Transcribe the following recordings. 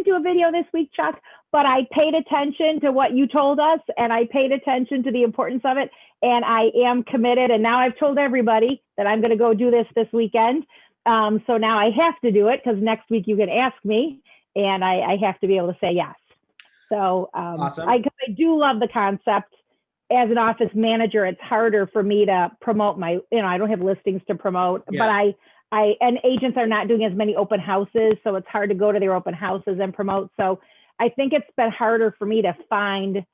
do a video this week, Chuck, but I paid attention to what you told us and I paid attention to the importance of it. And I am committed. And now I've told everybody that I'm going to go do this weekend. So now I have to do it because next week you can ask me and I have to be able to say yes. So Awesome. I do love the concept. As an office manager, it's harder for me to promote my, I don't have listings to promote, Yeah. but and agents are not doing as many open houses. So it's hard to go to their open houses and promote. So I think it's been harder for me to find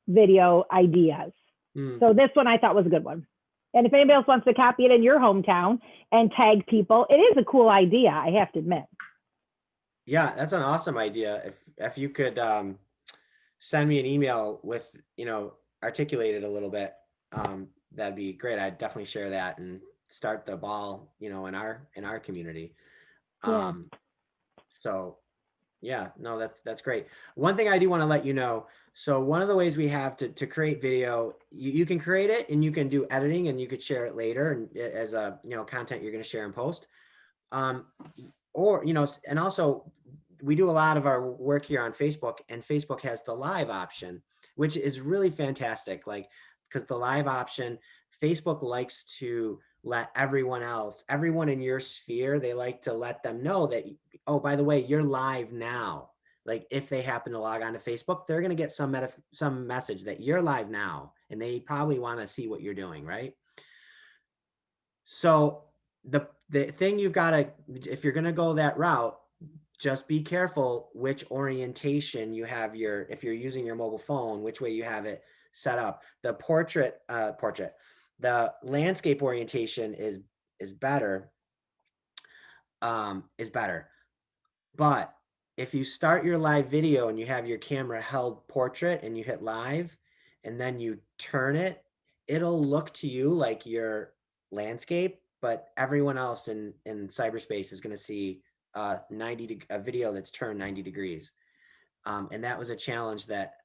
video ideas. So this one I thought was a good one. And if anybody else wants to copy it in your hometown and tag people, it is a cool idea, I have to admit. Yeah, that's an awesome idea. If you could send me an email with, articulate it a little bit, that'd be great. I'd definitely share that and start the ball, in our community. Yeah. So yeah, no, that's great. One thing I do want to let you know. So one of the ways we have to create video, you can create it and you can do editing and you could share it later and as a, content you're going to share and post. Or, and also we do a lot of our work here on Facebook, and Facebook has the live option, which is really fantastic. Like, because the live option, Facebook likes to let everyone in your sphere, they like to let them know that, oh, by the way, you're live now. Like if they happen to log on to Facebook, they're going to get some message that you're live now, and they probably want to see what you're doing, right? So the thing you've got to, if you're going to go that route, just be careful which orientation you have if you're using your mobile phone, which way you have it set up. The the landscape orientation is better, But if you start your live video and you have your camera held portrait and you hit live and then you turn it, it'll look to you like your landscape, but everyone else in cyberspace is going to see a video that's turned 90 degrees. And that was a challenge that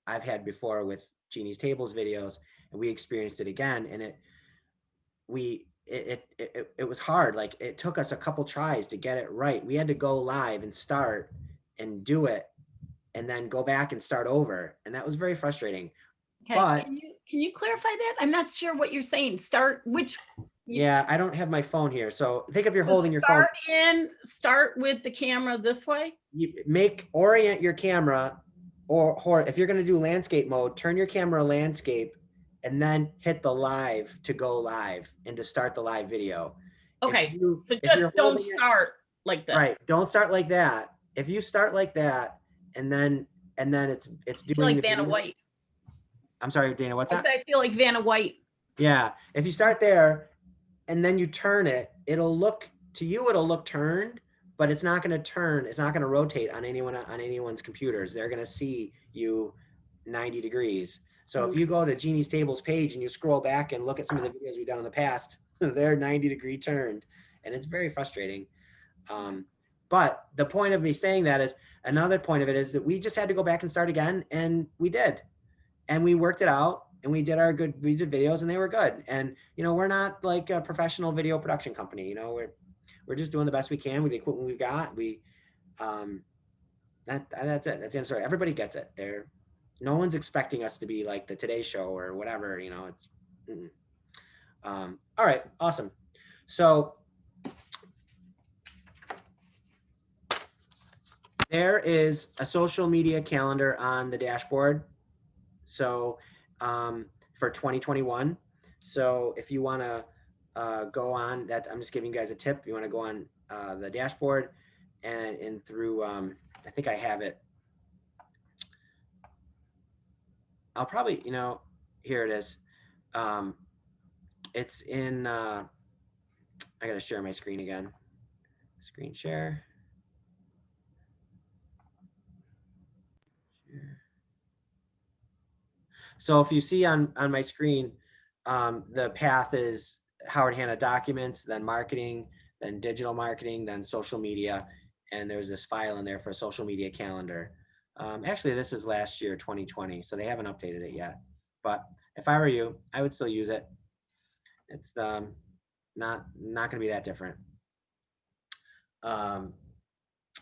I've had before with Jeannie's Tables videos, and we experienced it again. And it was hard. Like it took us a couple tries to get it right. We had to go live and start and do it and then go back and start over. And that was very frustrating. Okay. But can you clarify that? I'm not sure what you're saying. Yeah, I don't have my phone here. So think if you're holding your phone. Start with the camera this way. You orient your camera, or if you're going to do landscape mode, turn your camera landscape and then hit the live to go live and to start the live video. Okay, so just don't start like this. Right, don't start like that. If you start like that, and then it's doing like Vanna White. I'm sorry, Dana, what's that? I feel like Vanna White. Yeah, if you start there and then you turn it, it'll look turned, but it's not going to turn. It's not going to rotate on anyone's computers. They're going to see you 90 degrees. So if you go to Jeannie's Tables page and you scroll back and look at some of the videos we've done in the past, they're 90 degree turned, and it's very frustrating. But the point of me saying that is, another point of it is that we just had to go back and start again, and we did, and we worked it out, and we did videos, and they were good. And we're not like a professional video production company. We're just doing the best we can with the equipment we've got. That's it. That's the story. Everybody gets it. No one's expecting us to be like the Today Show or whatever. It's all right. Awesome. So there is a social media calendar on the dashboard. So for 2021. So if you want to go on that, I'm just giving you guys a tip. If you want to go on the dashboard and through, I think I have it. I'll probably, here it is. It's in, I got to share my screen again. Screen share. So if you see on my screen, the path is Howard Hanna Documents, then marketing, then digital marketing, then social media. And there's this file in there for a social media calendar. Actually, this is last year, 2020, so they haven't updated it yet. But if I were you, I would still use it. It's not going to be that different.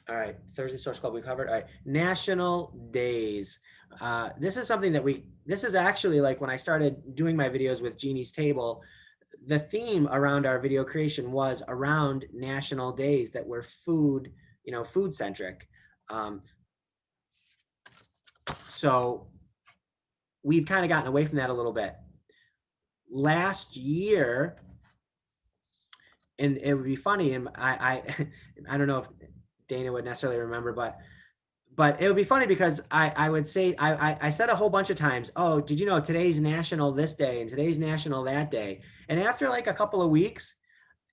All right, Thursday Social Club we covered. All right, national days. This is something that this is actually like when I started doing my videos with Jeannie's Table, the theme around our video creation was around national days that were food, food centric. So we've kind of gotten away from that a little bit. Last year, and it would be funny, and I don't know if Dana would necessarily remember, but it would be funny because I would say, I said a whole bunch of times, oh, did you know today's national this day and today's national that day? And after like a couple of weeks,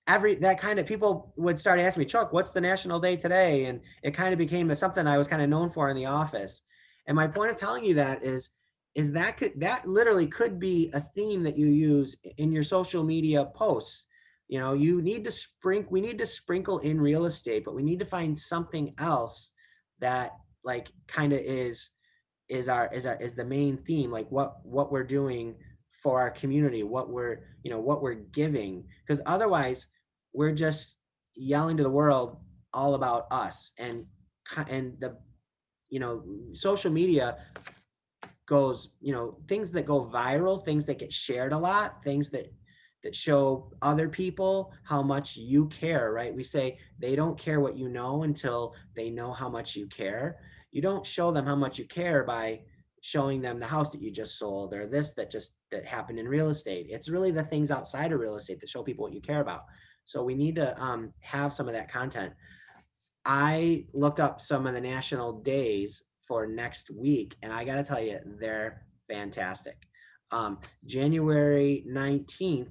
people would start asking me, Chuck, what's the national day today? And it kind of became something I was kind of known for in the office. And my point of telling you that is that literally could be a theme that you use in your social media posts. We need to sprinkle in real estate, but we need to find something else that like kind of is the main theme, like what we're doing for our community, what we're giving, because otherwise we're just yelling to the world all about us. And the social media goes, things that go viral, things that get shared a lot, things that show other people how much you care, right? We say they don't care what you know until they know how much you care. You don't show them how much you care by showing them the house that you just sold or this that happened in real estate. It's really the things outside of real estate that show people what you care about. So we need to have some of that content. I looked up some of the national days for next week, and I got to tell you, they're fantastic. January 19th,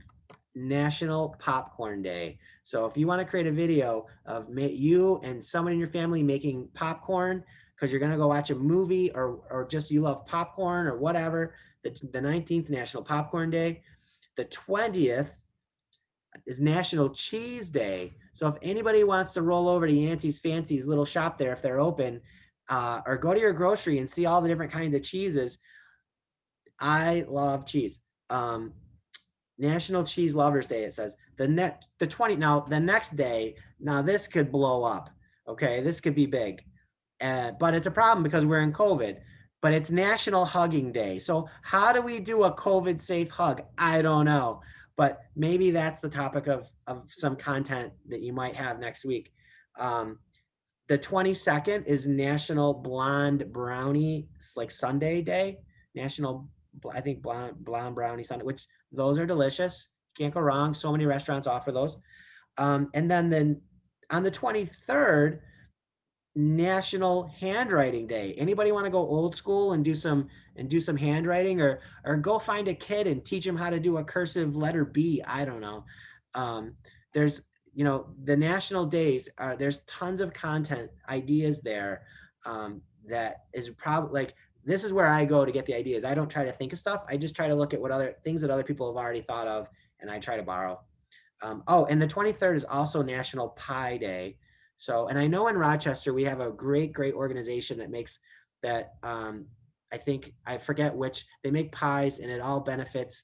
National Popcorn Day. So if you want to create a video of you and someone in your family making popcorn because you're going to go watch a movie or just you love popcorn or whatever, the 19th, National Popcorn Day. The 20th is National Cheese Day. So if anybody wants to roll over to Yancey's Fancy's little shop there, if they're open, or go to your grocery and see all the different kinds of cheeses. I love cheese. National Cheese Lovers Day, it says. The next day, now this could blow up. Okay, this could be big. But it's a problem because we're in COVID. But it's National Hugging Day. So how do we do a COVID safe hug? I don't know. But maybe that's the topic of some content that you might have next week. The 22nd is National Blonde Brownie, like Sunday Day. National, I think, blonde brownie Sunday, which those are delicious. Can't go wrong. So many restaurants offer those. And then on the 23rd, National Handwriting Day. Anybody want to go old school and do some handwriting, or go find a kid and teach them how to do a cursive letter B? I don't know. There's the national days are, there's tons of content ideas there. That is probably like, this is where I go to get the ideas. I don't try to think of stuff. I just try to look at what other things that other people have already thought of, and I try to borrow. And the 23rd is also National Pie Day. So, and I know in Rochester, we have a great organization that makes that, I think, I forget which, they make pies, and it all benefits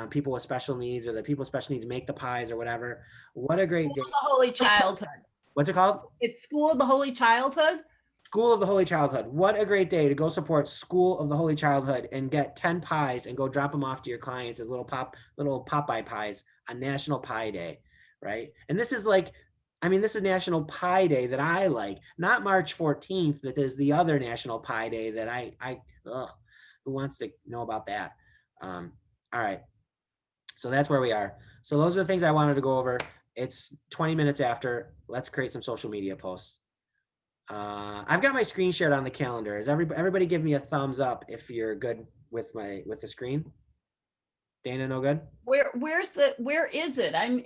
people with special needs, or the people with special needs make the pies or whatever. What a great day. School of the Holy Childhood. What's it called? It's School of the Holy Childhood. School of the Holy Childhood. What a great day to go support School of the Holy Childhood and get 10 pies and go drop them off to your clients as little Popeye pies on National Pie Day, right? And this is like, this is National Pie Day that I like, not March 14th, that is the other National Pie Day that who wants to know about that? All right. So that's where we are. So those are the things I wanted to go over. It's 20 minutes after. Let's create some social media posts. I've got my screen shared on the calendar. Is everybody give me a thumbs up if you're good with the screen? Dana, no good? Where is it? I'm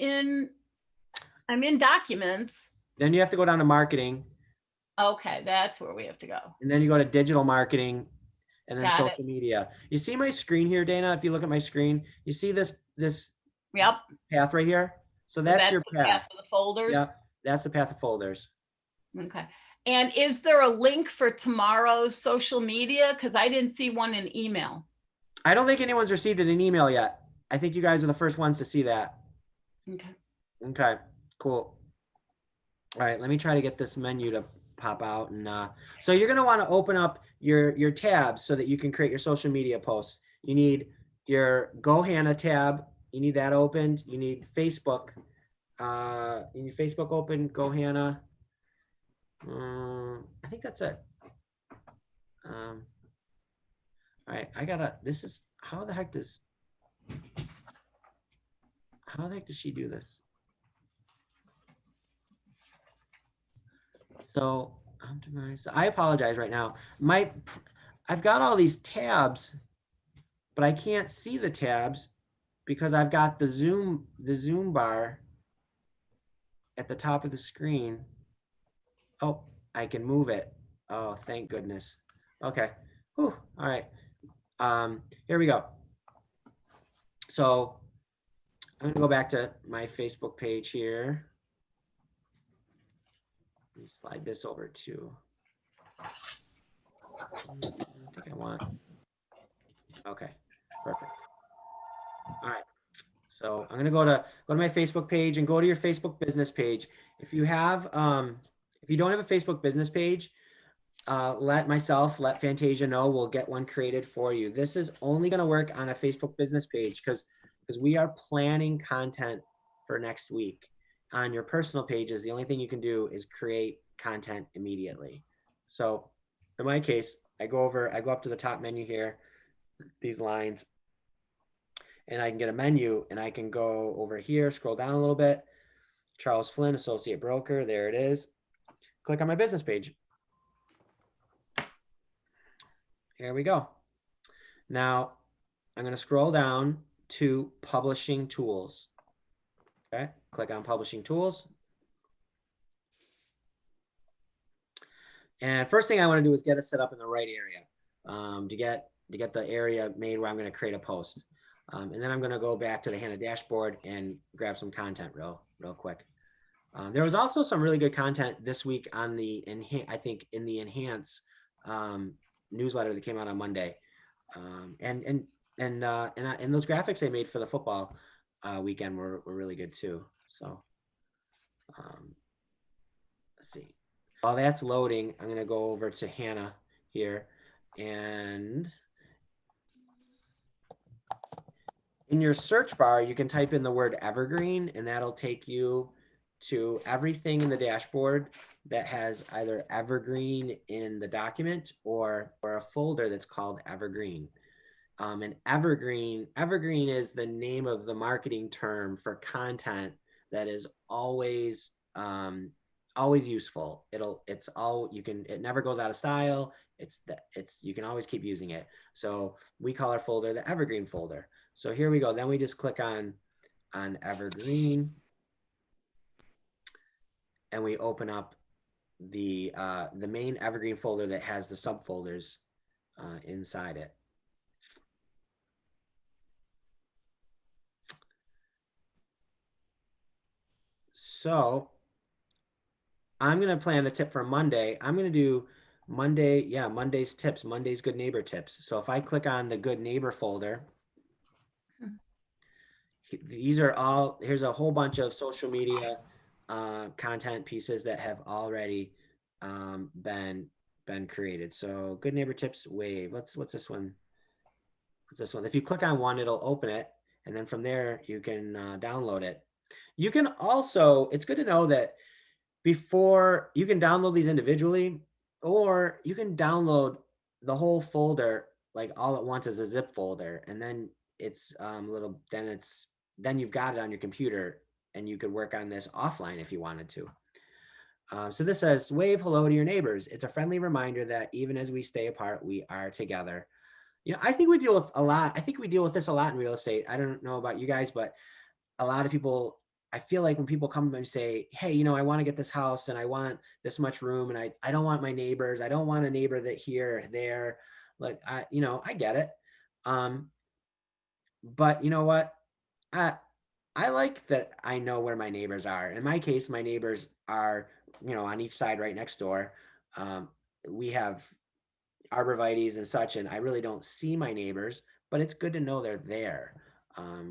in documents. Then you have to go down to marketing. Okay, that's where we have to go. And then you go to digital marketing, and then Got social media. You see my screen here, Dana? If you look at my screen, you see this Yep. path right here? So that's your path. For the folders. Yeah, that's the path of folders. Okay. And is there a link for tomorrow's social media? Because I didn't see one in email. I don't think anyone's received it in email yet. I think you guys are the first ones to see that. Okay. Okay, cool. All right, let me try to get this menu pop out. And so you're going to want to open up your tabs so that you can create your social media posts. You need your GoHanna tab. You need that opened. You need Facebook. You need Facebook open, GoHanna. I think that's it. All right, this is, how the heck does she do this? So optimize. I apologize right now. I've got all these tabs, but I can't see the tabs because I've got the zoom bar at the top of the screen. Oh, I can move it. Oh, thank goodness. Okay. Whew. All right. Here we go. So I'm gonna go back to my Facebook page here. Let me slide this over to, I think I want, okay, perfect. All right, so I'm gonna go to my Facebook page and go to your Facebook business page. If you have, if you don't have a Facebook business page, let Fantasia know. We'll get one created for you. This is only gonna work on a Facebook business page because we are planning content for next week. On your personal pages, the only thing you can do is create content immediately. So in my case, I go up to the top menu here, these lines, and I can get a menu and I can go over here, scroll down a little bit. Charles Flynn, associate broker. There it is. Click on my business page. Here we go. Now I'm going to scroll down to publishing tools. Okay, click on publishing tools. And first thing I want to do is get it set up in the right area to get the area made where I'm going to create a post. And then I'm going to go back to the HANA dashboard and grab some content real quick. There was also some really good content this week on the I think in the Enhance newsletter that came out on Monday, and those graphics they made for the football weekend were really good too. So let's see. While that's loading, I'm going to go over to HANA here, and in your search bar, you can type in the word evergreen, and that'll take you to everything in the dashboard that has either evergreen in the document or a folder that's called evergreen. And evergreen is the name of the marketing term for content that is always useful. It never goes out of style. You can always keep using it. So we call our folder the evergreen folder. So here we go. Then we just click on evergreen, and we open up the main evergreen folder that has the subfolders inside it. So I'm going to plan a tip for Monday. I'm going to do Monday's tips, Monday's good neighbor tips. So if I click on the good neighbor folder, here's a whole bunch of social media content pieces that have already been created. So good neighbor tips, Wave. What's this one? If you click on one, it'll open it. And then from there, you can download it. You can also, it's good to know that before you can download these individually, or you can download the whole folder like all at once as a zip folder. And then it's then you've got it on your computer and you could work on this offline if you wanted to. So this says, wave hello to your neighbors. It's a friendly reminder that even as we stay apart, we are together. I think we deal with a lot. I think we deal with this a lot in real estate. I don't know about you guys, but a lot of people, I feel like when people come and say, hey, I want to get this house and I want this much room and I don't want my neighbors. I don't want a neighbor that here, there, like, I get it. But you know what? I like that I know where my neighbors are. In my case, my neighbors are, on each side right next door. We have arborvitaes and such, and I really don't see my neighbors, but it's good to know they're there.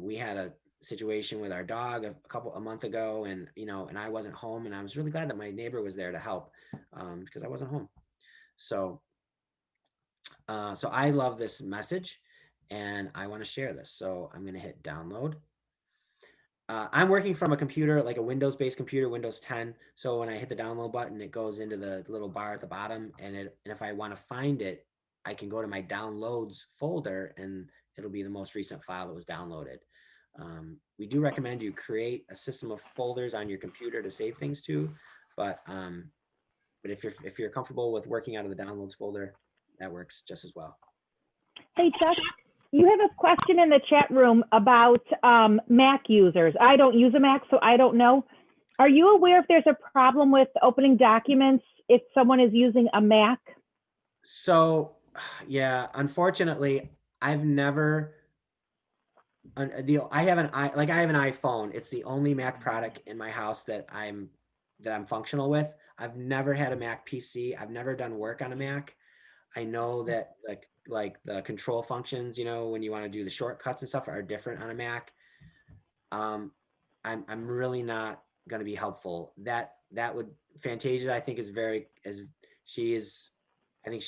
We had situation with our dog a month ago, and and I wasn't home, and I was really glad that my neighbor was there to help, because I wasn't home. So so I love this message, and I want to share this. So I'm going to hit download. I'm working from a computer, like a Windows-based computer, Windows 10. So when I hit the download button, it goes into the little bar at the bottom, and if I want to find it, I can go to my downloads folder, and it'll be the most recent file that was downloaded. We do recommend you create a system of folders on your computer to save things to, but if you're comfortable with working out of the downloads folder, that works just as well. Hey, Chuck, you have a question in the chat room about Mac users. I don't use a Mac, so I don't know. Are you aware if there's a problem with opening documents if someone is using a Mac? So, yeah, unfortunately, I've never. I have an iPhone. It's the only Mac product in my house that I'm functional with. I've never had a Mac PC. I've never done work on a Mac. I know that like the control functions, when you want to do the shortcuts and stuff, are different on a Mac. I'm really not going to be helpful. That would Fantasia, I think, I think she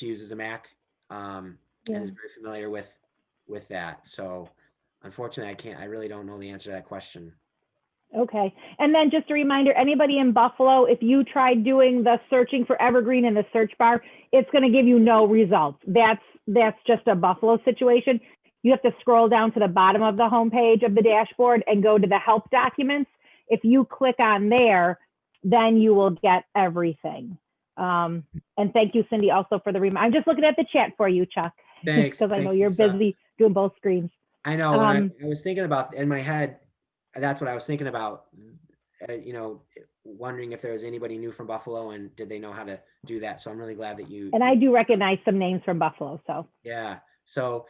uses a Mac, and is very familiar with that. So unfortunately, I really don't know the answer to that question. Okay. And then just a reminder, anybody in Buffalo, if you try doing the searching for Evergreen in the search bar, it's going to give you no results. That's just a Buffalo situation. You have to scroll down to the bottom of the homepage of the dashboard and go to the help documents. If you click on there, then you will get everything. And thank you, Cindy, also for the reminder. I'm just looking at the chat for you, Chuck. Thanks. Because I know Thanks, you're Lisa. busy doing both screens. I know. When I was thinking about in my head, that's what I was thinking about, wondering if there was anybody new from Buffalo and did they know how to do that. So I'm really glad that you. And I do recognize some names from Buffalo. So. Yeah. So,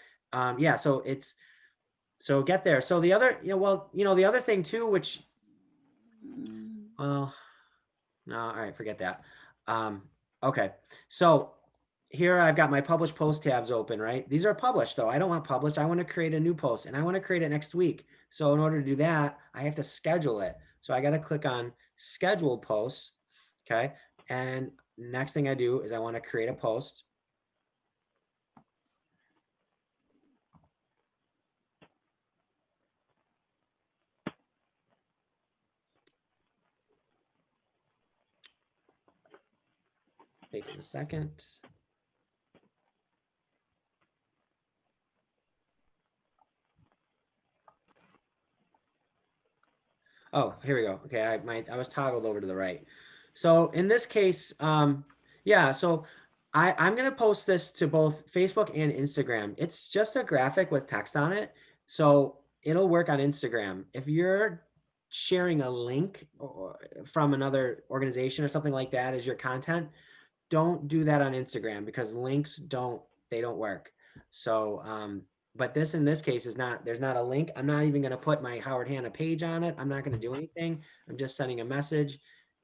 so get there. So the other, the other thing too, which, well, no, all right, forget that. Okay. So here I've got my published post tabs open, right? These are published though. I don't want published. I want to create a new post, and I want to create it next week. So in order to do that, I have to schedule it. So I got to click on schedule posts. Okay. And next thing I do is I want to create a post. Taking a second. Oh, here we go. Okay, I was toggled over to the right. So in this case, yeah, so I'm going to post this to both Facebook and Instagram. It's just a graphic with text on it. So it'll work on Instagram. If you're sharing a link from another organization or something like that as your content, don't do that on Instagram, because links don't work. So, but in this case there's not a link. I'm not even going to put my Howard Hanna page on it. I'm not going to do anything. I'm just sending a message,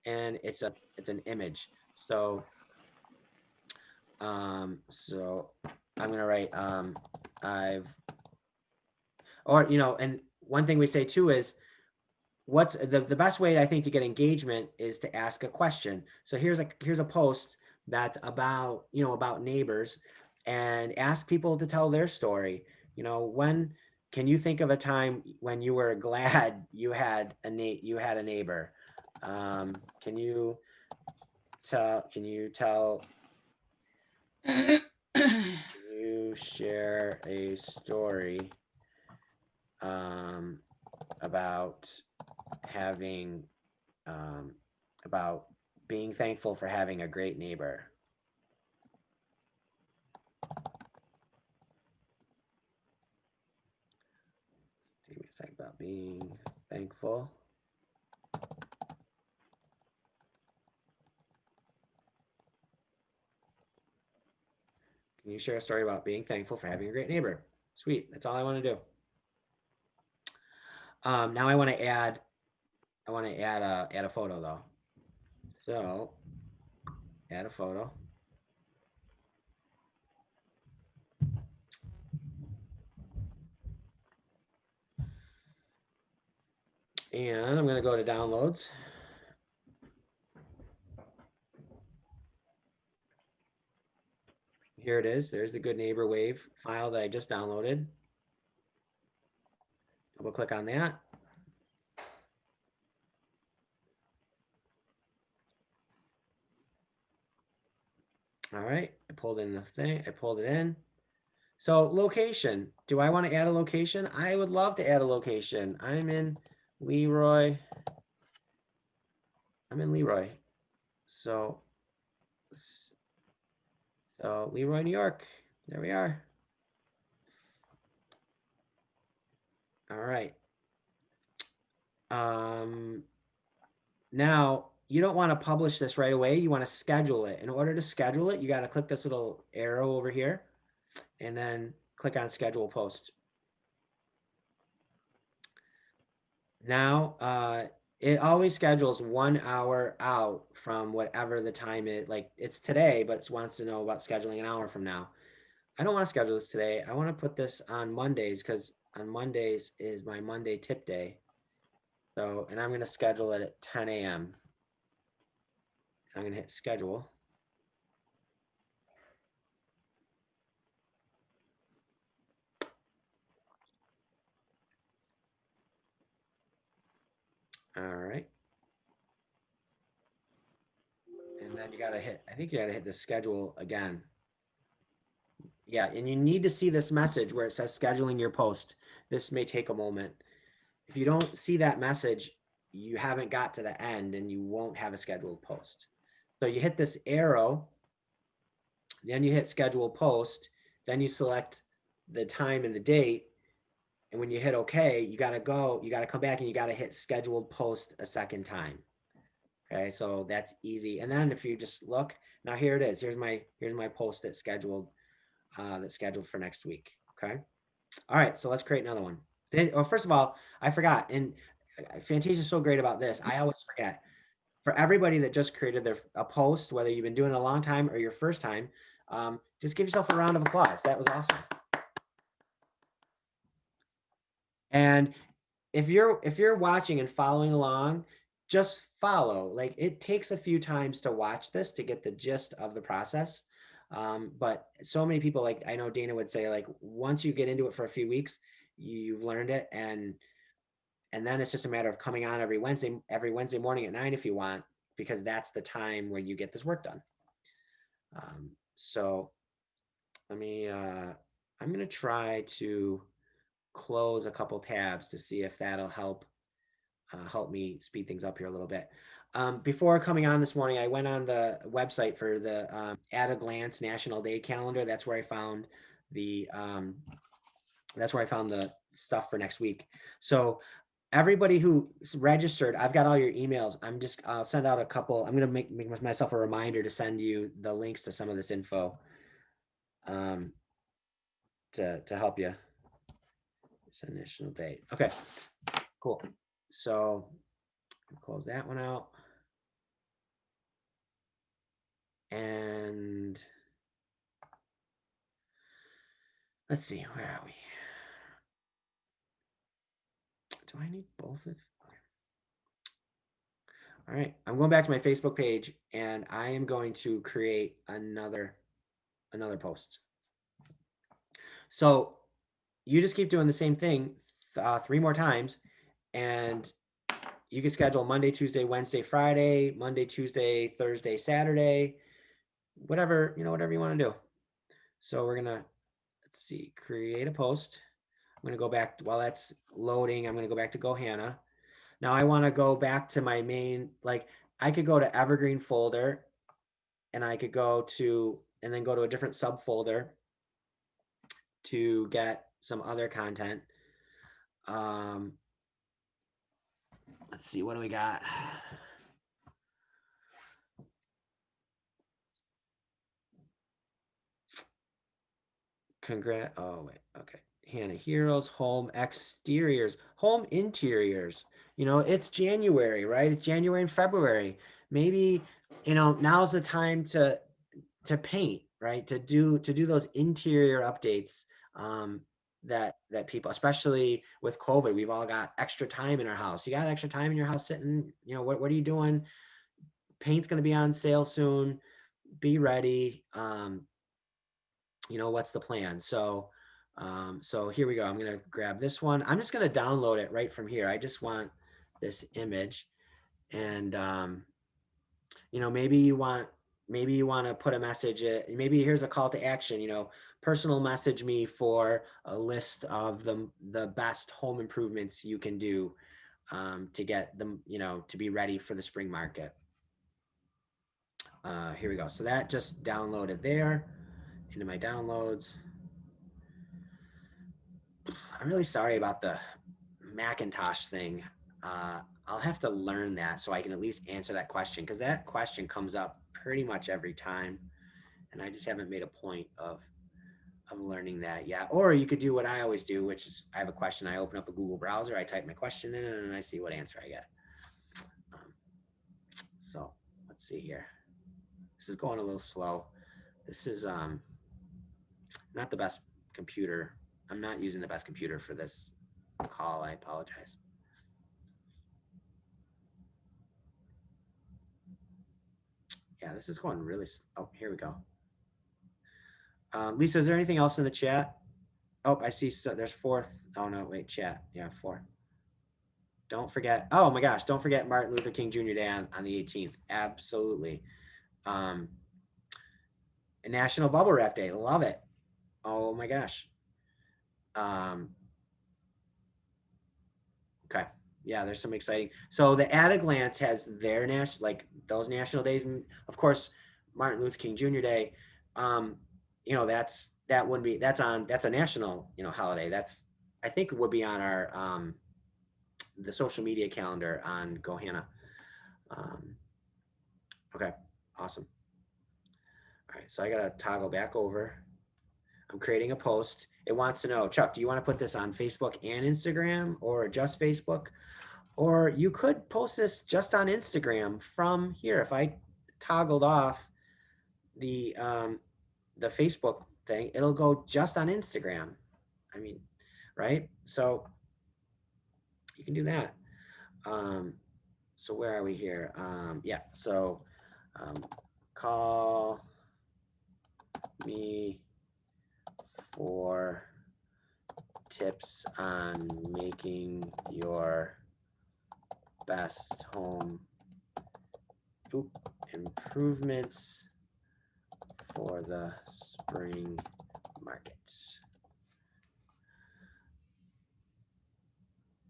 and it's an image. So, so I'm going to write, and one thing we say too is, what's the best way, I think, to get engagement is to ask a question. So here's a post that's about, about neighbors, and ask people to tell their story. When can you think of a time when you were glad you had a neighbor? Can you tell, can you share a story about having about being thankful for having a great neighbor? Give me a second. About being thankful. Can you share a story about being thankful for having a great neighbor? Sweet. That's all I want to do. Now I want to add a photo though. So add a photo. And I'm going to go to downloads. Here it is. There's the Good Neighbor Wave file that I just downloaded. Double click on that. All right, I pulled in the thing, I pulled it in. So location, do I want to add a location? I would love to add a location. I'm in Leroy. So Leroy, New York. There we are. All right. Now you don't want to publish this right away. You want to schedule it. In order to schedule it, you got to click this little arrow over here and then click on schedule post. Now, it always schedules 1 hour out from whatever the time is. Like it's today, but it wants to know about scheduling an hour from now. I don't want to schedule this today. I want to put this on Mondays because on Mondays is my Monday tip day. So, and I'm going to schedule it at 10 a.m. I'm going to hit schedule. All right. And then you got to hit, I think you got to hit the schedule again. Yeah, and you need to see this message where it says scheduling your post. This may take a moment. If you don't see that message, you haven't got to the end and you won't have a scheduled post. So you hit this arrow, then you hit schedule post, then you select the time and the date. And when you hit OK, you got to come back and you got to hit scheduled post a second time. Okay, so that's easy. And then if you just look, now here it is. Here's my post that's scheduled for next week. Okay. All right, so let's create another one. Well, first of all, I forgot, and Fantasia is so great about this. I always forget. For everybody that just created a post, whether you've been doing it a long time or your first time, just give yourself a round of applause. That was awesome. And if you're watching and following along, just follow. Like it takes a few times to watch this to get the gist of the process. But so many people, like I know Dana would say, like once you get into it for a few weeks, you've learned it, and then it's just a matter of coming on every Wednesday morning at 9 if you want, because that's the time where you get this work done. So let me, I'm going to try to close a couple tabs to see if that'll help me speed things up here a little bit. Before coming on this morning, I went on the website for the At a Glance National Day Calendar. That's where I found the stuff for next week. So everybody who registered, I've got all your emails. I'll send out a couple. I'm going to make myself a reminder to send you the links to some of this info to help you. It's a national day. Okay, cool. So close that one out. And let's see, where are we? Do I need both of? Okay. All right, I'm going back to my Facebook page and I am going to create another post. So you just keep doing the same thing 3 more times, and you can schedule Monday, Tuesday, Wednesday, Friday, Monday, Tuesday, Thursday, Saturday, whatever you want to do. So we're gonna, let's see, create a post. I'm gonna go back while that's loading. I'm gonna go back to Gohana. Now I want to go back to my main, like I could go to Evergreen folder, and I could go to, and then go to a different subfolder to get some other content. Let's see, what do we got? Oh wait, okay. Hannah Heroes, home exteriors, home interiors. It's January, right? It's January and February. Maybe, now's the time to paint, right? To do those interior updates. that people, especially with COVID, we've all got extra time in our house. You got extra time in your house sitting, you know, what are you doing? Paint's going to be on sale soon. Be ready. You know, what's the plan? So, so here we go. I'm going to grab this one. I'm just going to download it right from here. I just want this image, and, you know, maybe you want to put a message, maybe here's a call to action, you know, personal message me for a list of the best home improvements you can do, to get them, you know, to be ready for the spring market. Here we go. So that just downloaded there into my downloads. I'm really sorry about the Macintosh thing. I'll have to learn that so I can at least answer that question, because that question comes up pretty much every time, and I just haven't made a point of learning that yet. Or you could do what I always do, which is I have a question, I open up a Google browser, I type my question in, and I see what answer I get. So let's see here. This is going a little slow. This is not the best computer. I'm not using the best computer for this call. I apologize. Yeah, this is going really, oh, here we go. Lisa, is there anything else in the chat? Oh, I see, so there's 4. Oh no, wait, chat. Yeah, 4. Don't forget, oh my gosh, don't forget Martin Luther King Jr. Day on the 18th. Absolutely. A National Bubble Wrap Day. Love it. Oh my gosh. Okay. Yeah, there's some exciting. So the At a Glance has their national, like those national days. And of course, Martin Luther King Jr. Day. You know, that's a national, you know, holiday. That's, I think it would be on our the social media calendar on GoHanna. Okay, awesome. All right, so I gotta toggle back over. I'm creating a post. It wants to know, Chuck, do you want to put this on Facebook and Instagram, or just Facebook? Or you could post this just on Instagram from here. If I toggled off the Facebook thing, it'll go just on Instagram. I mean, right? So you can do that. So where are we here? Yeah, so call me for tips on making your best home improvements for the spring market.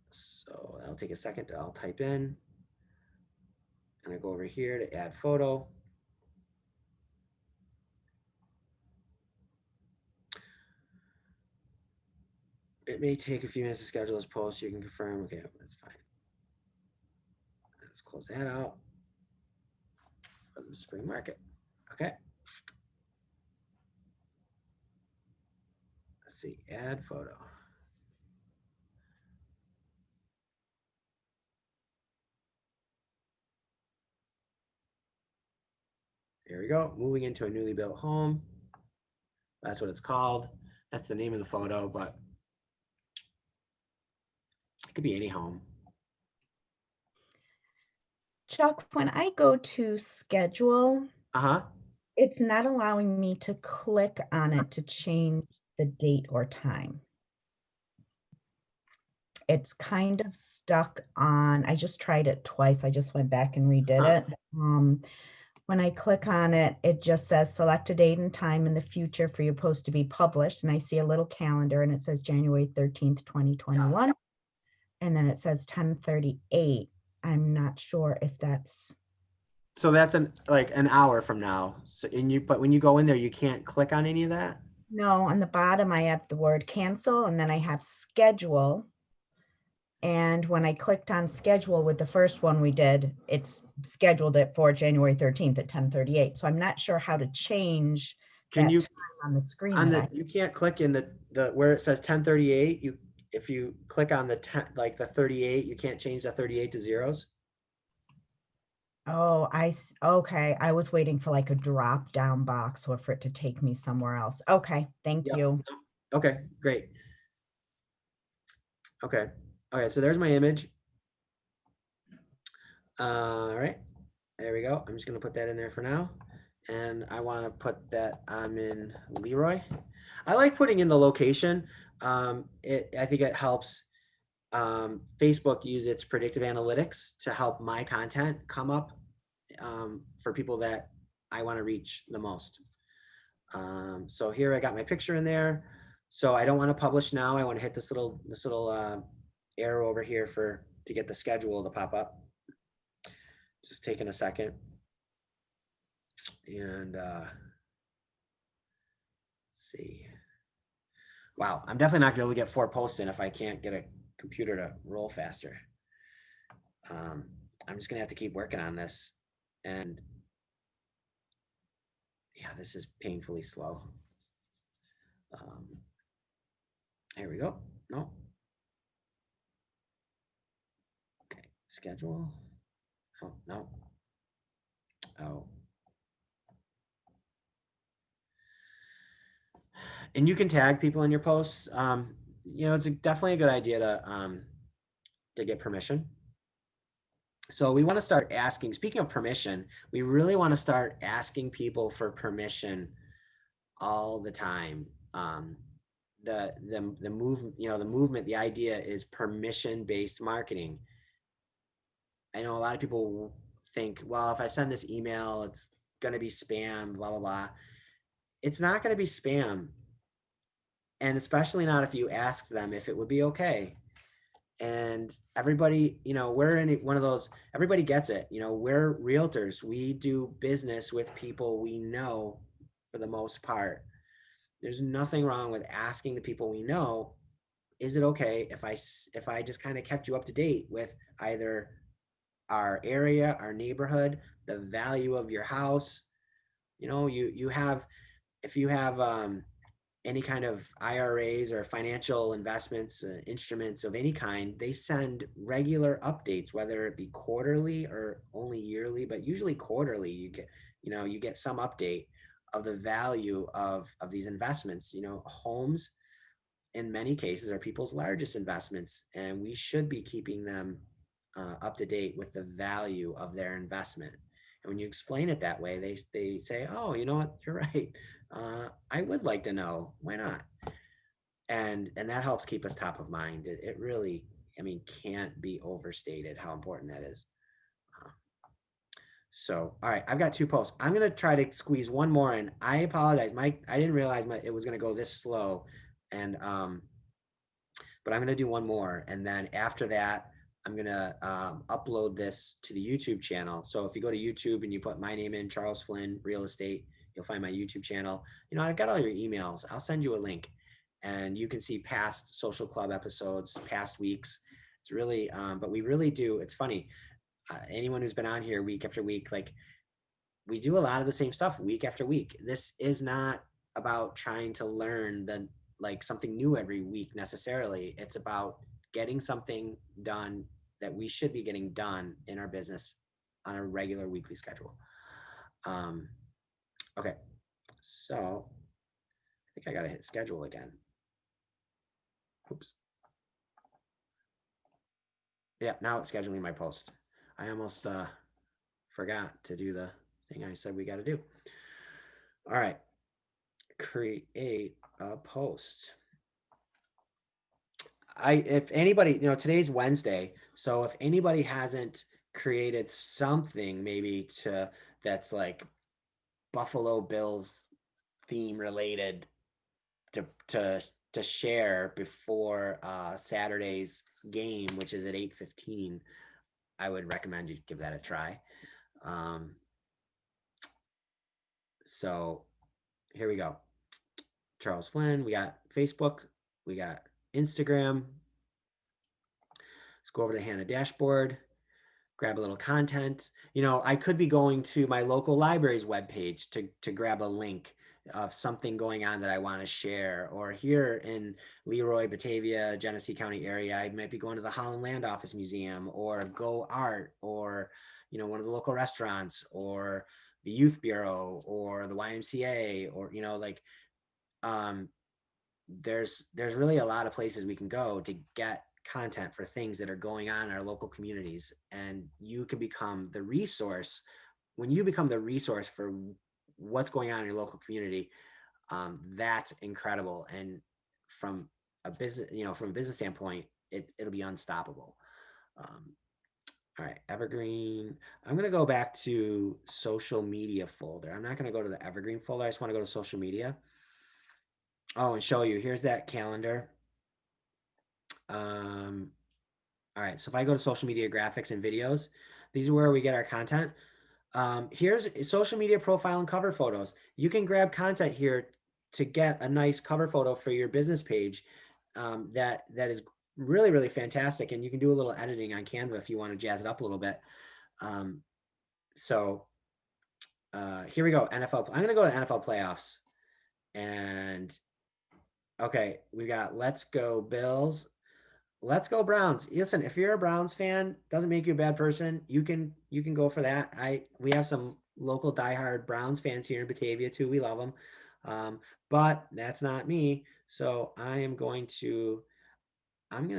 So that'll take a second. I'll type in, and I go over here to add photo. It may take a few minutes to schedule this post so you can confirm. Okay, that's fine. Let's close that out for the spring market. Okay. Let's see, add photo. Here we go, moving into a newly built home. That's what it's called. That's the name of the photo, but it could be any home. Chuck, when I go to schedule, it's not allowing me to click on it to change the date or time. It's kind of stuck on, I just tried it twice. I just went back and redid it. When I click on it, it just says select a date and time in the future for your post to be published. And I see a little calendar and it says January 13th, 2021. Yeah. And then it says 10:38. I'm not sure if that's. So that's like an hour from now. So but when you go in there, you can't click on any of that? No, on the bottom, I have the word cancel, and then I have schedule. And when I clicked on schedule with the first one we did, it's scheduled it for January 13th at 10:38. So I'm not sure how to change time on the screen. You can't click in the where it says 10:38. If you click on the 10, like the 38, you can't change the 38 to zeros. Oh, okay. I was waiting for like a drop down box or for it to take me somewhere else. Okay, thank you. Okay, great. Okay. Okay, so there's my image. All right, there we go. I'm just gonna put that in there for now. And I wanna put that I'm in Leroy. I like putting in the location. I think it helps Facebook use its predictive analytics to help my content come up for people that I wanna reach the most. So here I got my picture in there. So I don't want to publish now. I want to hit this little arrow over here to get the schedule to pop up. Just taking a second. And let's see. Wow, I'm definitely not going to be able to get 4 posts in if I can't get a computer to roll faster. I'm just going to have to keep working on this. And yeah, this is painfully slow. Here we go. No. Okay, schedule. Oh, no. Oh. And you can tag people in your posts. It's definitely a good idea to get permission. So we want to start asking, speaking of permission, we really want to start asking people for permission all the time. The movement, the idea is permission-based marketing. I know a lot of people think, well, if I send this email, it's going to be spam, blah, blah, blah. It's not going to be spam. And especially not if you ask them if it would be okay. And everybody, we're in one of those, everybody gets it. We're realtors. We do business with people we know for the most part. There's nothing wrong with asking the people we know, is it okay if I just kind of kept you up to date with either our area, our neighborhood, the value of your house? If you have any kind of IRAs or financial investments, instruments of any kind, they send regular updates, whether it be quarterly or only yearly, but usually quarterly. You get some update of the value of these investments. Homes in many cases are people's largest investments, and we should be keeping them up to date with the value of their investment. And when you explain it that way, they say, oh, you know what, you're right. I would like to know, why not? And that helps keep us top of mind. It really, can't be overstated how important that is. So, all right, I've got 2 posts. I'm going to try to squeeze one more in. I apologize, Mike. I didn't realize it was going to go this slow. And, but I'm going to do one more. And then after that, I'm going to upload this to the YouTube channel. So if you go to YouTube and you put my name in, Charles Flynn Real Estate, you'll find my YouTube channel. I've got all your emails. I'll send you a link and you can see past Social Club episodes, past weeks. It's really, but we really do. It's funny. Anyone who's been on here week after week, like we do a lot of the same stuff week after week. This is not about trying to learn something new every week necessarily. It's about getting something done that we should be getting done in our business on a regular weekly schedule. Okay, so I think I gotta hit schedule again. Oops. Yeah, now it's scheduling my post. I almost forgot to do the thing I said we got to do. All right, create a post. If anybody, today's Wednesday, so if anybody hasn't created something maybe that's like Buffalo Bills theme related to share before Saturday's game, which is at 8:15, I would recommend you give that a try. So here we go. Charles Flynn, we got Facebook, we got Instagram. Let's go over to Hannah dashboard, grab a little content. I could be going to my local library's webpage to grab a link of something going on that I want to share. Or here in Leroy, Batavia, Genesee County area, I might be going to the Holland Land Office Museum or Go Art or, one of the local restaurants or the Youth Bureau or the YMCA or, there's really a lot of places we can go to get content for things that are going on in our local communities, and you can become the resource. When you become the resource for what's going on in your local community, that's incredible. And from a business, from a business standpoint, it'll be unstoppable. All right, Evergreen. I'm going to go back to social media folder. I'm not going to go to the Evergreen folder. I just want to go to social media. Oh, and show you. Here's that calendar. All right, so if I go to social media graphics and videos, these are where we get our content. Here's social media profile and cover photos. You can grab content here to get a nice cover photo for your business page that is really, really fantastic. And you can do a little editing on Canva if you want to jazz it up a little bit. So here we go. NFL. I'm going to go to NFL playoffs. And okay, we got Let's Go Bills. Let's Go Browns. Listen, if you're a Browns fan, doesn't make you a bad person. You can go for that. We have some local diehard Browns fans here in Batavia too. We love them. But that's not me. So I'm going to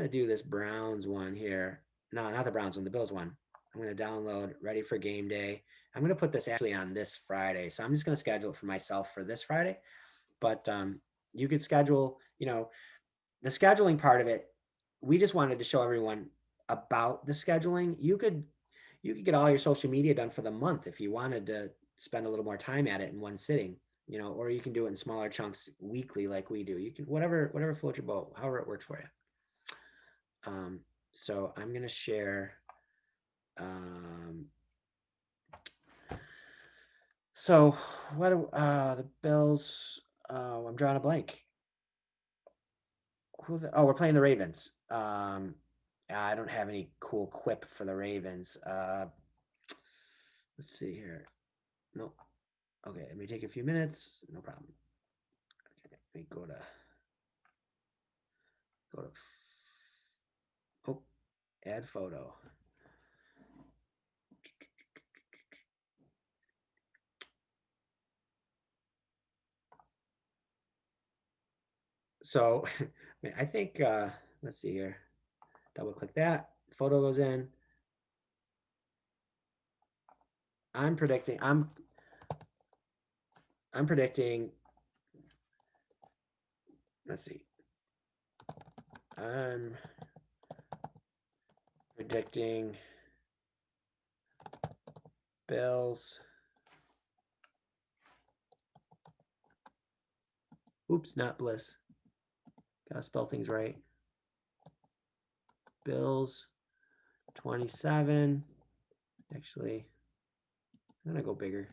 do this Browns one here. No, not the Browns one, the Bills one. I'm going to download Ready for Game Day. I'm going to put this actually on this Friday. So I'm just going to schedule it for myself for this Friday. But you could schedule, the scheduling part of it. We just wanted to show everyone about the scheduling. You could get all your social media done for the month if you wanted to spend a little more time at it in one sitting, or you can do it in smaller chunks weekly like we do. You can, whatever floats your boat, however it works for you. So I'm going to share. So what the Bills, I'm drawing a blank. We're playing the Ravens. I don't have any cool quip for the Ravens. Let's see here. Nope. Okay, it may take a few minutes. No problem. Okay, let me go to add photo. So I think let's see here. Double click that. Photo goes in. I'm predicting. Let's see. I'm predicting Bills. Oops, not Bliss. Gotta spell things right. Bills 27. Actually, I'm gonna go bigger.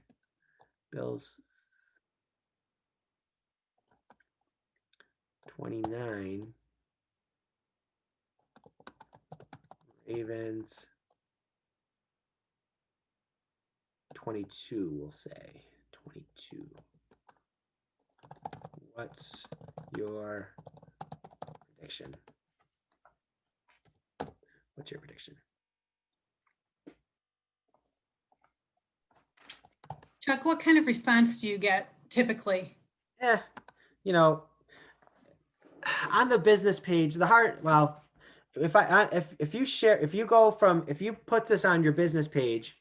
Bills 29. Ravens 22, we'll say. 22. What's your prediction? What's your prediction? Chuck, what kind of response do you get typically? On the business page, if you put this on your business page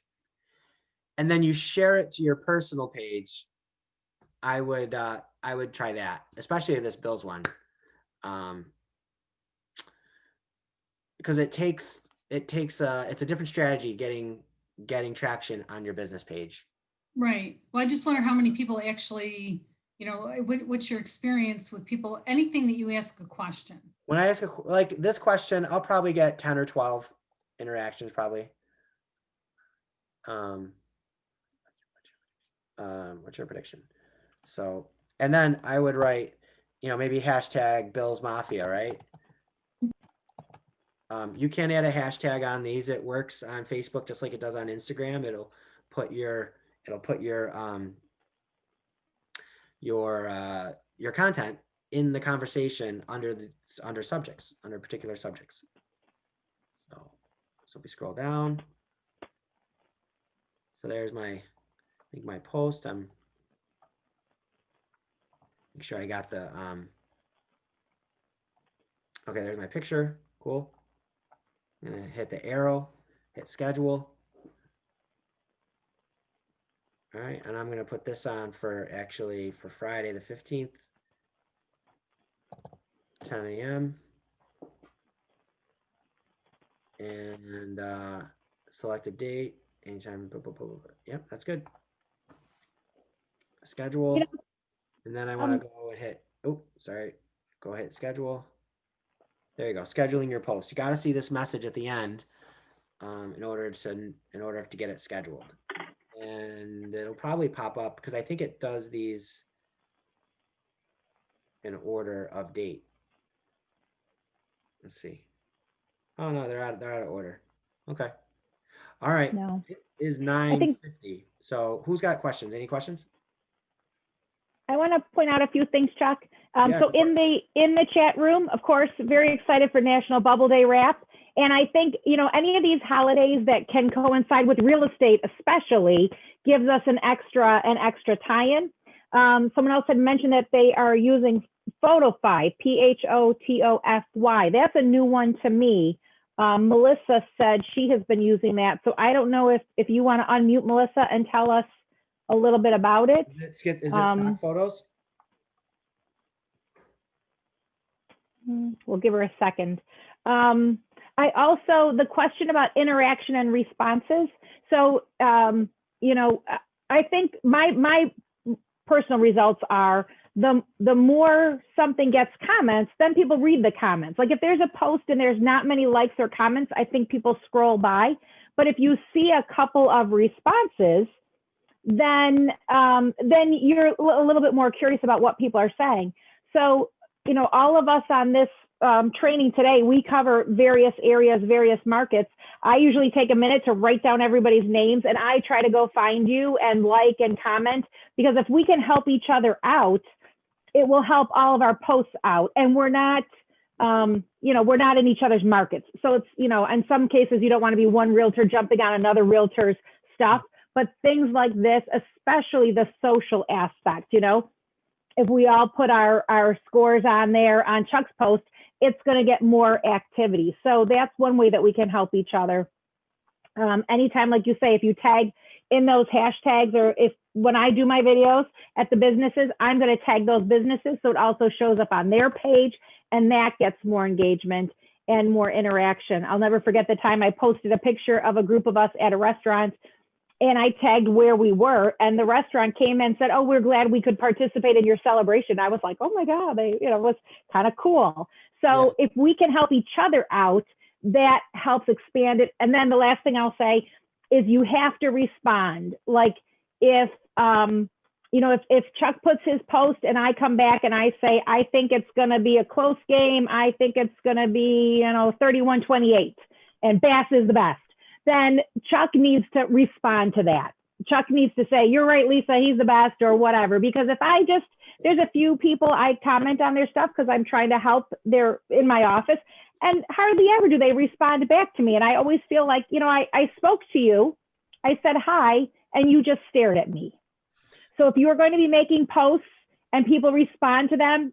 and then you share it to your personal page, I would try that, especially this Bills one. Because it's a different strategy getting traction on your business page. Right. Well, I just wonder how many people actually, what's your experience with people, anything that you ask a question? When I ask like this question, I'll probably get 10 or 12 interactions probably. What's your prediction? So, and then I would write, maybe hashtag Bills Mafia, right? You can add a hashtag on these. It works on Facebook just like it does on Instagram. It'll put your content in the conversation under particular subjects. So we scroll down. So there's my post. I'm make sure I got the okay, there's my picture. Cool. I'm gonna hit the arrow, hit schedule. All right, and I'm gonna put this on for Friday the 15th, 10 a.m. And select a date, anytime. Yep, that's good. Schedule, and then I want to go and hit. Oh, sorry. Go ahead, schedule. There you go. Scheduling your post. You got to see this message at the end in order to get it scheduled. And it'll probably pop up because I think it does these in order of date. Let's see. Oh no, they're out of order. Okay. All right. No. It is I think 9:50. So who's got questions? Any questions? I want to point out a few things, Chuck. Yeah, So go for in the chat room, of course, very excited for National Bubble Day Wrap. And I think, you know, any of these holidays that can coincide with real estate, especially, gives us an extra tie-in. Someone else had mentioned that they are using Photofy, Photofy. That's a new one to me. Melissa said she has been using that. So I don't know if you want to unmute Melissa and tell us a little bit about it. Is it stock photos? We'll give her a second. I also, the question about interaction and responses. So, you know, I think my personal results are the more something gets comments, then people read the comments. Like if there's a post and there's not many likes or comments, I think people scroll by. But if you see a couple of responses, then you're a little bit more curious about what people are saying. So, you know, all of us on this training today, we cover various areas, various markets. I usually take a minute to write down everybody's names, and I try to go find you and like and comment, because if we can help each other out, it will help all of our posts out. And we're not, you know, we're not in each other's markets. So it's, you know, in some cases, you don't want to be one realtor jumping on another realtor's stuff. But things like this, especially the social aspect, you know, if we all put our scores on there on Chuck's post, it's going to get more activity. So that's one way that we can help each other. Anytime, like you say, if you tag in those hashtags, or if when I do my videos at the businesses, I'm going to tag those businesses so it also shows up on their page, and that gets more engagement and more interaction. I'll never forget the time I posted a picture of a group of us at a restaurant, and I tagged where we were, and the restaurant came and said, "Oh, we're glad we could participate in your celebration." I was like, "Oh my God," you know, it was kind of cool. So if we can help each other out, that helps expand it. And then the last thing I'll say is you have to respond. Like if, you know, if Chuck puts his post and I come back and I say, "I think it's going to be a close game. I think it's going to be, you know, 31-28 and Bass is the best," then Chuck needs to respond to that. Chuck needs to say, "You're right, Lisa, he's the best," or whatever. Because if I just, there's a few people I comment on their stuff because I'm trying to help, they're in my office, and hardly ever do they respond back to me. And I always feel like, you know, I spoke to you, I said hi, and you just stared at me. So if you are going to be making posts and people respond to them,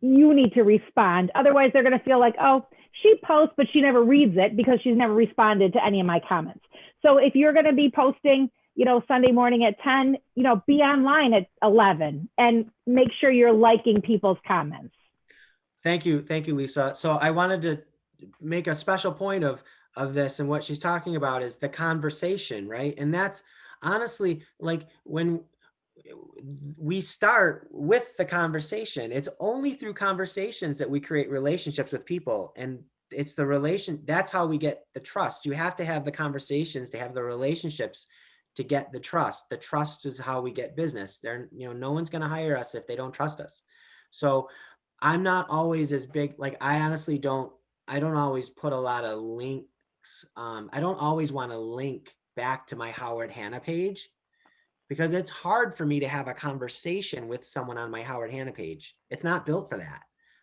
you need to respond. Otherwise, they're going to feel like, "Oh, she posts, but she never reads it because she's never responded to any of my comments." So if you're going to be posting, you know, Sunday morning at 10, you know, be online at 11 and make sure you're liking people's comments. Thank you, Lisa. So I wanted to make a special point of this, and what she's talking about is the conversation, right? And that's honestly, like, when we start with the conversation, it's only through conversations that we create relationships with people. And it's the relation, that's how we get the trust. You have to have the conversations to have the relationships to get the trust. The trust is how we get business. You know, no one's going to hire us if they don't trust us. So I'm not always as big, like I honestly I don't always put a lot of links. I don't always want to link back to my Howard Hanna page, because it's hard for me to have a conversation with someone on my Howard Hanna page. It's not built for that,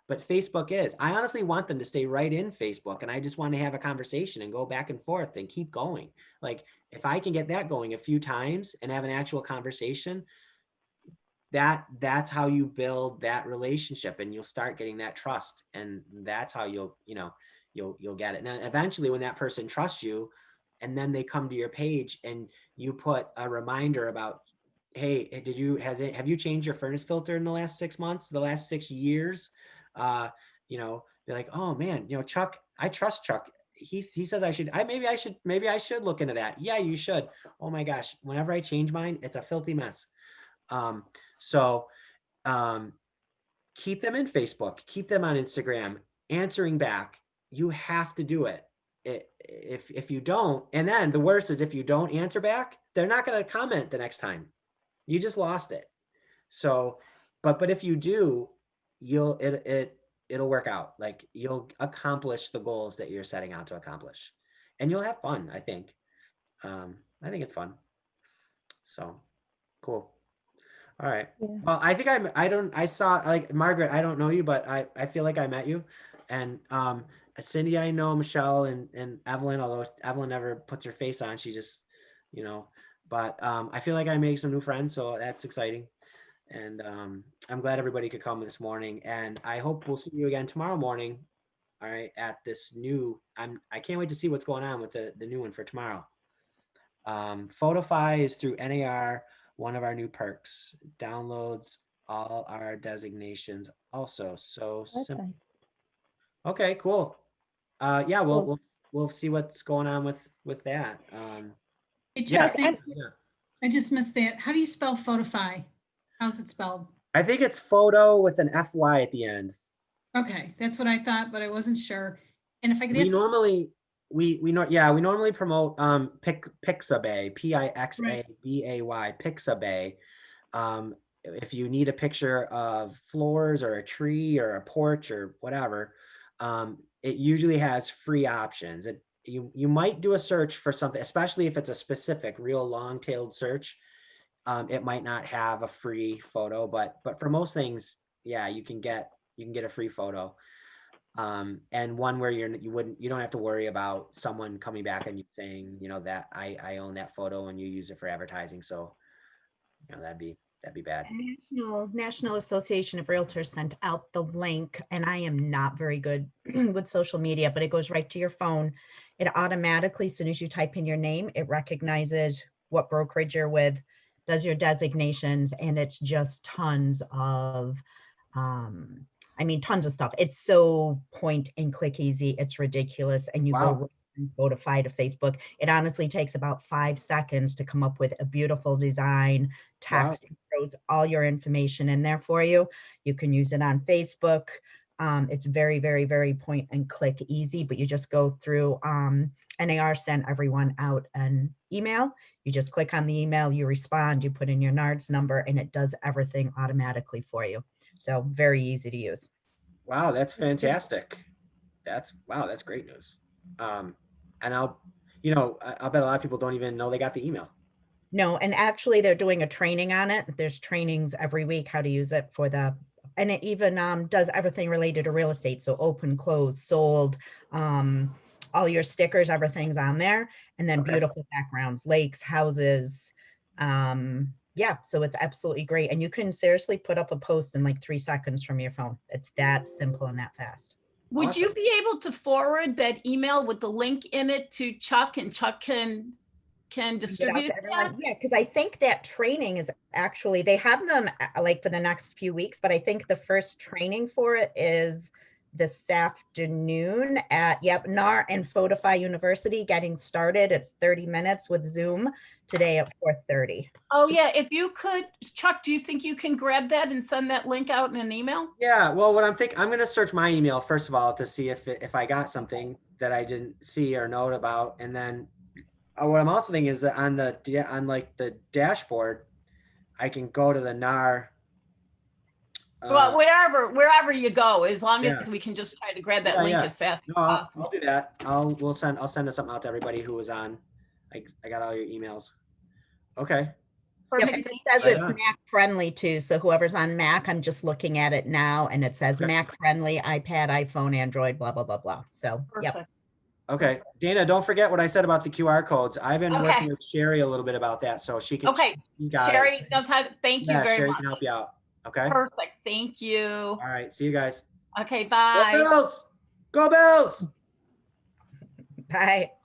but Facebook is. I honestly want them to stay right in Facebook, and I just want to have a conversation and go back and forth and keep going. Like if I can get that going a few times and have an actual conversation, that's how you build that relationship, and you'll start getting that trust. And that's how you'll you'll get it. And then eventually when that person trusts you and then they come to your page and you put a reminder about, hey, have you changed your furnace filter in the last 6 months, the last 6 years? You know, they're like, oh man, you know, Chuck, I trust Chuck. He says maybe I should look into that. Yeah, you should. Oh my gosh, whenever I change mine, it's a filthy mess. So keep them in Facebook, keep them on Instagram, answering back. You have to do it. If you don't, and then the worst is if you don't answer back, they're not going to comment the next time. You just lost it. So, but if you do, it'll work out. Like you'll accomplish the goals that you're setting out to accomplish, and you'll have fun. I think it's fun. So cool. All right. Yeah. Well, I think I saw like Margaret, I don't know you, but I feel like I met you. And Cindy, I know Michelle and Evelyn, although Evelyn never puts her face on, she just, you know, but I feel like I made some new friends, so that's exciting. And I'm glad everybody could come this morning, and I hope we'll see you again tomorrow morning. All right, at this new, I can't wait to see what's going on with the new one for tomorrow. Photify is through NAR, one of our new perks. Downloads all our designations also. So That's simple. nice. Okay, cool. Yeah, Cool. we'll see what's going on with that. Hey, Yeah, Chuck, and- yeah. I just missed that. How do you spell Photify? How's it spelled? I think it's photo with an FY at the end. Okay, that's what I thought, but I wasn't sure. And if I could We ask, normally we normally promote Pixabay, Pixabay, Pixabay. If you need a picture of floors or a tree or a porch or whatever, it usually has free options. You might do a search for something, especially if it's a specific real long-tailed search. It might not have a free photo, but for most things, yeah, you can get a free photo. And one where you don't have to worry about someone coming back and you saying, you know, that I own that photo and you use it for advertising. So, you know, that'd be bad. National Association of Realtors sent out the link, and I am not very good with social media, but it goes right to your phone. It automatically, as soon as you type in your name, it recognizes what brokerage you're with, does your designations, and it's just tons of, tons of stuff. It's so point and click easy. It's ridiculous. And you Wow. go from Photify to Facebook. It honestly takes about 5 seconds to come up with a beautiful design, text, it throws all your information in there for you. You can use it on Facebook. It's very, very, very point and click easy, but you just go through, NAR sent everyone out an email. You just click on the email, you respond, you put in your NARDS number, and it does everything automatically for you. So very easy to use. Wow, that's fantastic. That's great news. And I'll bet a lot of people don't even know they got the email. No, and actually they're doing a training on it. There's trainings every week how to use it and it even does everything related to real estate. So open, closed, sold, all your stickers, everything's on there. And then Okay. beautiful backgrounds, lakes, houses. Yeah, so it's absolutely great. And you can seriously put up a post in like 3 seconds from your phone. It's that simple and that fast. Would you Awesome. be able to forward that email with the link in it to Chuck, and Chuck can Get out distribute to everyone. that? Yeah, because I think that training is actually, they have them like for the next few weeks, but I think the first training for it is this afternoon at NAR and Photify University getting started. It's 30 minutes with Zoom today at 4:30. Oh, So- yeah, if you could, Chuck, do you think you can grab that and send that link out in an email? Yeah, well, what I'm going to search my email first of all to see if I got something that I didn't see or know about, and then what I'm also thinking is that on the dashboard, I can go to the NAR. Well, wherever you go, as long yeah. as we can just try to grab that Yeah, link yeah. as fast as No, I'll possible. do that. I'll send something out to everybody who was on. I got all your emails. Okay. Yep, Perfect. and it Thank says you. it's Yeah. Mac friendly too. So whoever's on Mac, I'm just looking at it now and it says Okay. Mac friendly, iPad, iPhone, Android, blah, blah, blah, blah. So, yep. Perfect. Okay. Dana, don't forget what I said about the QR codes. I've been Okay. working with Sherry a little bit about that, so she can. Okay. She's got Sherry it. knows how to, thank you Yeah, very Sherry much. can help you out. Okay. Perfect. Thank you. All right. See you guys. Okay, Go bye. Bills! Go Bills! Bye.